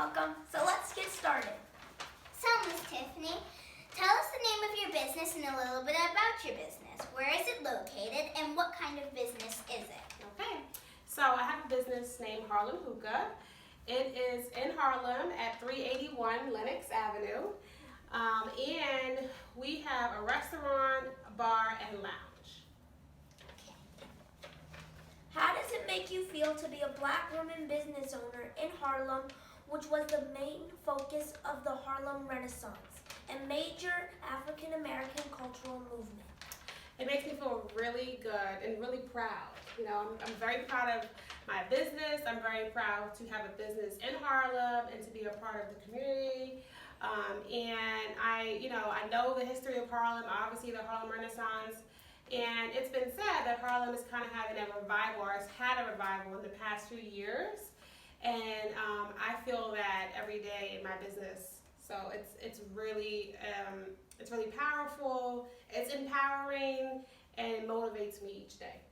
welcome. So let's get started. So, Miss Tiffany, tell us the name of your business and a little bit about your business. Where is it located and what kind of business is it? Okay, so I have a business named Harlem Hookah. It is in Harlem at 381 Lenox Avenue. And we have a restaurant, bar, and lounge. How does it make you feel to be a Black woman business owner in Harlem, which was the main focus of the Harlem Renaissance and major African American cultural movement? It makes me feel really good and really proud. You know, I'm very proud of my business. I'm very proud to have a business in Harlem and to be a part of the community. And I know the history of Harlem, obviously the Harlem Renaissance. And it's been said that Harlem is kind of having a revival, or has had a revival in the past few years. And I feel that every day in my business. So it's really powerful, it's empowering, and it motivates me each day.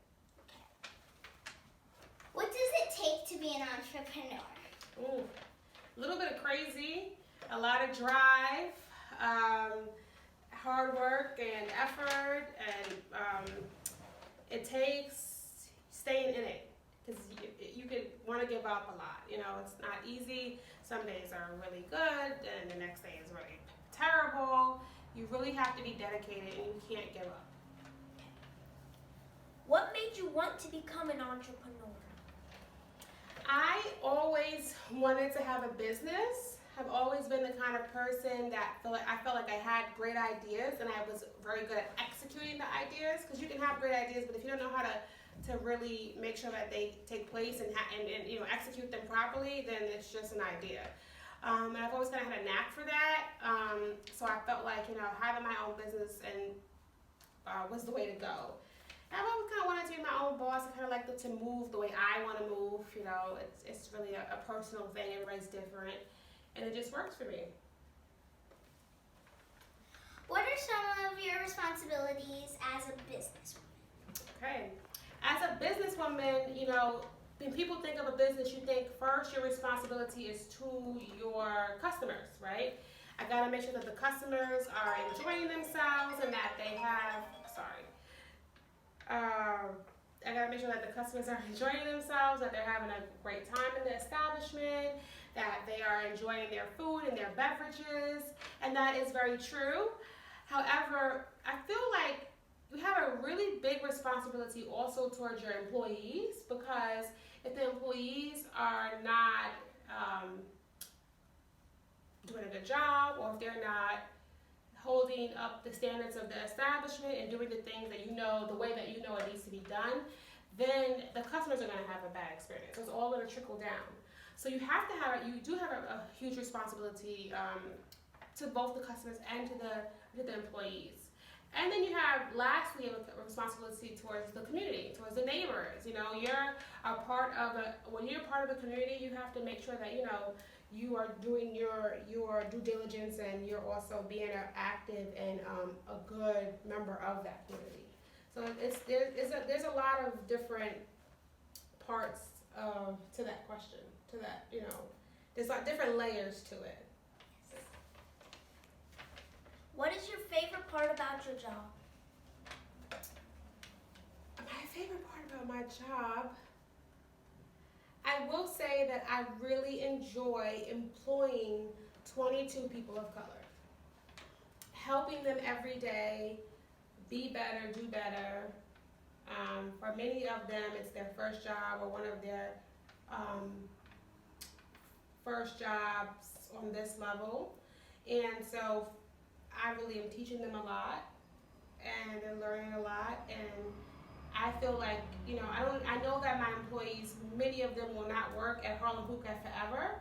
What does it take to be an entrepreneur? A little bit of crazy, a lot of drive, hard work and effort, and it takes staying in it, because you could want to give up a lot. You know, it's not easy. Some days are really good, and the next day is really terrible. You really have to be dedicated, and you can't give up. What made you want to become an entrepreneur? I always wanted to have a business. I've always been the kind of person that I felt like I had great ideas, and I was very good at executing the ideas, because you can have great ideas, but if you don't know how to really make sure that they take place and execute them properly, then it's just an idea. And I've always kind of had a knack for that, so I felt like having my own business was the way to go. And I've always kind of wanted to be my own boss. I kind of like to move the way I want to move. It's really a personal thing. Everybody's different, and it just works for me. What are some of your responsibilities as a businesswoman? Okay. As a businesswoman, when people think of a business, you think first your responsibility is to your customers, right? I gotta make sure that the customers are enjoying themselves and that they have, I gotta make sure that the customers are enjoying themselves, that they're having a great time in the establishment, that they are enjoying their food and their beverages, and that is very true. However, I feel like you have a really big responsibility also towards your employees, because if the employees are not doing a good job, or if they're not holding up the standards of the establishment and doing the things that the way that it needs to be done, then the customers are going to have a bad experience. It's all going to trickle down. So you do have a huge responsibility to both the customers and to the employees. And then you have, lastly, a responsibility towards the community, towards the neighbors. When you're part of the community, you have to make sure that you are doing your due diligence, and you're also being an active and a good member of that community. So there's a lot of different parts to that question. To that, there's like different layers to it. What is your favorite part about your job? My favorite part about my job, I will say that I really enjoy employing 22 people of color. Helping them every day be better, do better. For many of them, it's their first job or one of their first jobs on this level. And so I really am teaching them a lot, and they're learning a lot, and I feel like, I know that my employees, many of them will not work at Harlem Hookah forever,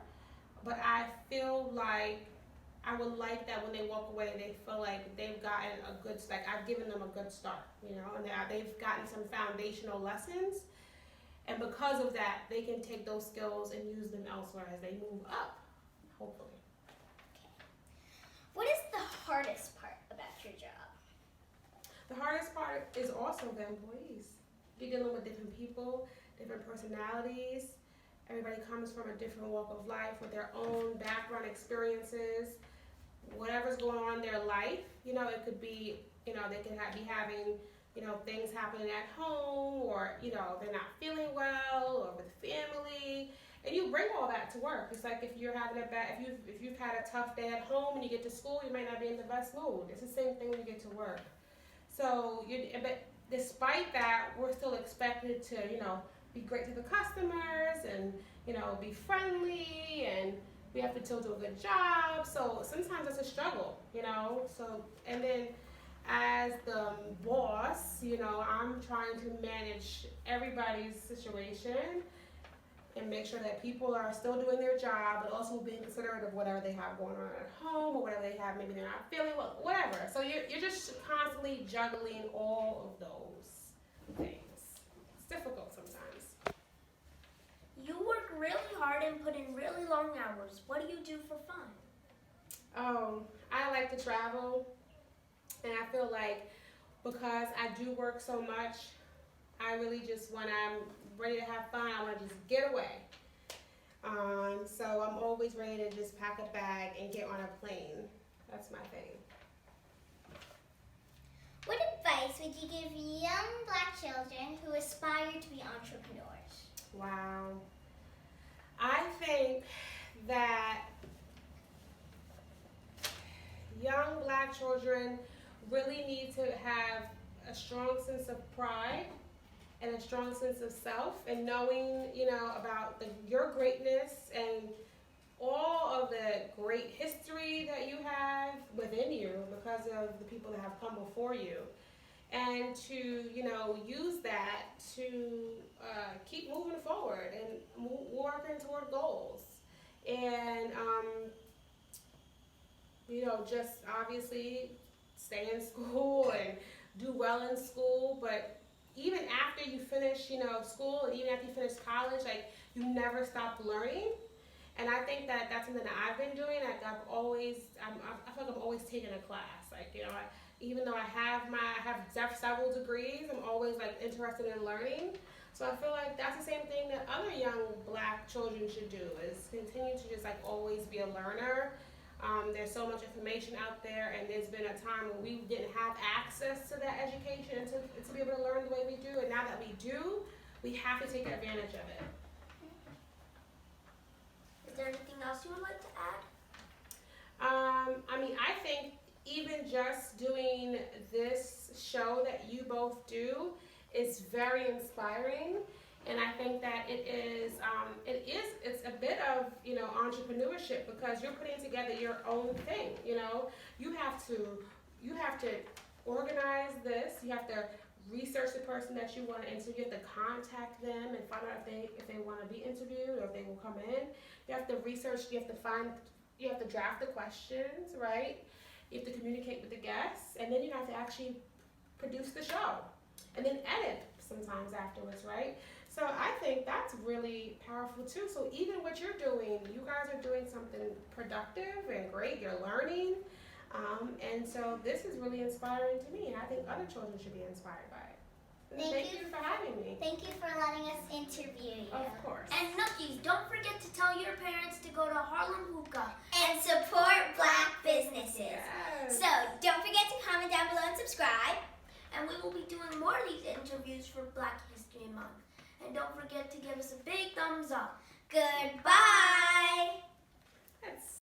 but I feel like I would like that when they walk away, they feel like they've gotten I've given them a good start, and they've gotten some foundational lessons, and because of that, they can take those skills and use them elsewhere as they move up, hopefully. What is the hardest part about your job? The hardest part is also the employees. You're dealing with different people, different personalities, Everybody comes from a different walk of life with their own background experiences, whatever's going on in their life. It could be, they could be having, things happening at home, or, they're not feeling well, or with family. And you bring all that to work. It's like if you're having if you've had a tough day at home and you get to school, you might not be in the best mood. It's the same thing when you get to work. So, but despite that, we're still expected to, be great to the customers and, be friendly, and we have to still do a good job. So sometimes it's a struggle, So, and then as the boss, I'm trying to manage everybody's situation and make sure that people are still doing their job, but also being considerate of whatever they have going on at home, or whatever they have, maybe they're not feeling well, whatever. So you're just constantly juggling all of those things. It's difficult sometimes. You work really hard and put in really long hours. What do you do for fun? Oh, I like to travel, and I feel like because I do work so much, I really just, when I'm ready to have fun, I want to just get away. So I'm always ready to just pack a bag and get on a plane. That's my thing. What advice would you give young Black children who aspire to be entrepreneurs? Wow. I think that young Black children really need to have a strong sense of pride and a strong sense of self, and knowing, about your greatness and all of the great history that you have within you because of the people that have come before you, and to, use that to keep moving forward and working toward goals. And, just obviously stay in school and do well in school, but even after you finish, school, and even after you finish college, like, you never stop learning. And I think that that's something that I've been doing. Like, I feel like I'm always taking a class. Like, even though I have several degrees, I'm always like interested in learning. So I feel like that's the same thing that other young Black children should do, is continue to just like always be a learner. There's so much information out there, and there's been a time when we didn't have access to that education and to be able to learn the way we do. And now that we do, we have to take advantage of it. Is there anything else you would like to add? I think even just doing this show that you both do is very inspiring. And I think that it's a bit of, entrepreneurship, because you're putting together your own thing. You have to organize this. You have to research the person that you want to interview. You have to contact them and find out if they want to be interviewed, or if they will come in. You have to research. You have to draft the questions, right? You have to communicate with the guests, and then you have to actually produce the show, and then edit sometimes afterwards, right? So I think that's really powerful too. So even what you're doing, you guys are doing something productive and great. You're learning. And so this is really inspiring to me, and I think other children should be inspired by it. Thank you for having me. Thank you for letting us interview you. Of course. And Nookies, don't forget to tell your parents to go to Harlem Hookah. And support Black businesses. Yes. So don't forget to comment down below and subscribe. And we will be doing more of these interviews for Black History Month. And don't forget to give us a big thumbs up. Goodbye. That's